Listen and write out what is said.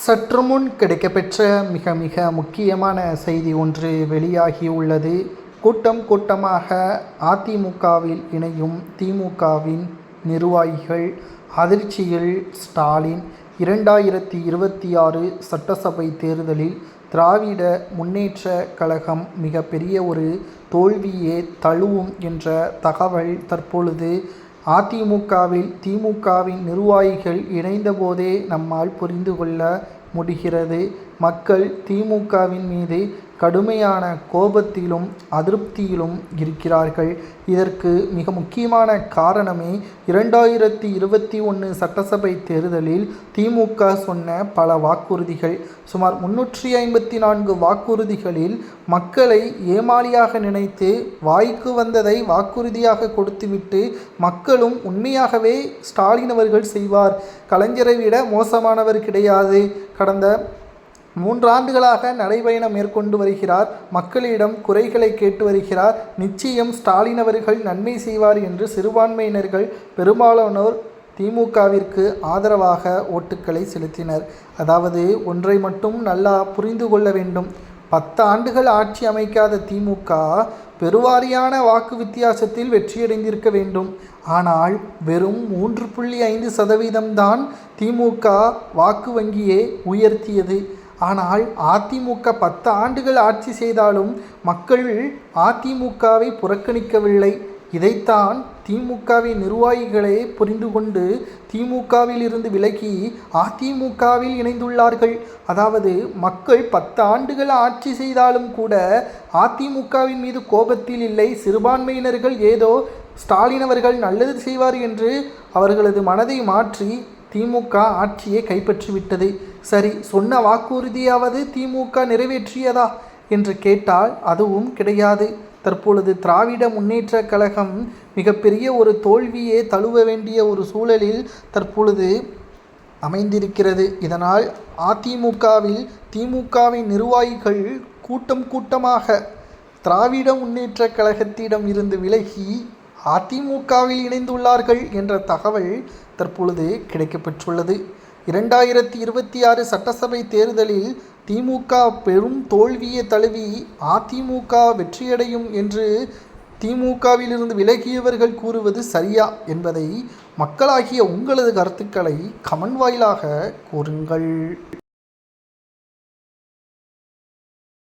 சற்றுமுன் கிடைக்கப்பெற்ற மிக மிக முக்கியமான செய்தி ஒன்று வெளியாகியுள்ளது. கூட்டம் கூட்டமாக அதிமுகவில் இணையும் திமுகவின் நிர்வாகிகள் அதிர்ச்சியில். ஸ்டாலின் 2026 சட்டசபை தேர்தலில் திராவிட முன்னேற்ற கழகம் மிகப்பெரிய ஒரு தோல்வியே தழுவும் என்ற தகவல் தற்பொழுது அதிமுகவில் திமுகவின் நிர்வாகிகள் இணைந்தபோதே நம்மால் புரிந்து கொள்ள முடிகிறது. மக்கள் திமுகவின் மீது கடுமையான கோபத்திலும் அதிருப்தியிலும் இருக்கிறார்கள். இதற்கு மிக முக்கியமான காரணமே 2021 சட்டசபை தேர்தலில் திமுக சொன்ன பல வாக்குறுதிகள். சுமார் 354 வாக்குறுதிகளில் மக்களை ஏமாளியாக நினைத்து வாய்க்கு வந்ததை வாக்குறுதியாக கொடுத்துவிட்டு மக்களும் உண்மையாகவே ஸ்டாலின் அவர்கள் செய்வார், கலைஞரை விட மோசமானவர் கிடையாது, கடந்த 3 ஆண்டுகளாக நடைபயணம் மேற்கொண்டு வருகிறார், மக்களிடம் குறைகளை கேட்டு வருகிறார், நிச்சயம் ஸ்டாலின் அவர்கள் நன்மை செய்வார் என்று சிறுபான்மையினர்கள் பெரும்பாலானோர் திமுகவிற்கு ஆதரவாக ஓட்டுக்களை செலுத்தினர். அதாவது ஒன்றை மட்டும் நல்லா புரிந்து கொள்ள வேண்டும். 10 ஆண்டுகள் ஆட்சி அமைக்காத திமுக பெருவாரியான வாக்கு வித்தியாசத்தில் வெற்றியடைந்திருக்க வேண்டும். ஆனால் வெறும் 3.5% தான் திமுக வாக்கு வங்கியை உயர்த்தியது. ஆனால் அதிமுக 10 ஆண்டுகள் ஆட்சி செய்தாலும் மக்கள் அதிமுகவை புறக்கணிக்கவில்லை. இதைத்தான் திமுகவின் நிர்வாகிகளே புரிந்து கொண்டு திமுகவில் இருந்து விலகி அதிமுகவில் இணைந்துள்ளார்கள். அதாவது மக்கள் 10 ஆண்டுகள் ஆட்சி செய்தாலும் கூட அதிமுகவின் மீது கோபத்தில் இல்லை. சிறுபான்மையினர்கள் ஏதோ ஸ்டாலின் அவர்கள் நல்லது செய்வார் என்று அவர்களது மனதை மாற்றி திமுக ஆட்சியை கைப்பற்றிவிட்டது. சரி, சொன்ன வாக்குறுதியாவது திமுக நிறைவேற்றியதா என்று கேட்டால் அதுவும் கிடையாது. தற்பொழுது திராவிட முன்னேற்ற கழகம் மிகப்பெரிய ஒரு தோல்வியே தழுவ வேண்டிய ஒரு சூழலில் தற்பொழுது அமைந்திருக்கிறது. இதனால் அதிமுகவில் திமுகவின் நிர்வாகிகள் கூட்டம் கூட்டமாக திராவிட முன்னேற்ற கழகத்திடம் இருந்து விலகி அதிமுகவில் இணைந்துள்ளார்கள் என்ற தகவல் தற்பொழுது கிடைக்கப்பெற்றுள்ளது. 2026 சட்டசபை தேர்தலில் திமுக பெரும் தோல்வியை தழுவி அதிமுக வெற்றியடையும் என்று திமுகவிலிருந்து விலகியவர்கள் கூறுவது சரியா என்பதை மக்களாகிய உங்களது கருத்துக்களை கமெண்ட் வாயிலாக கூறுங்கள்.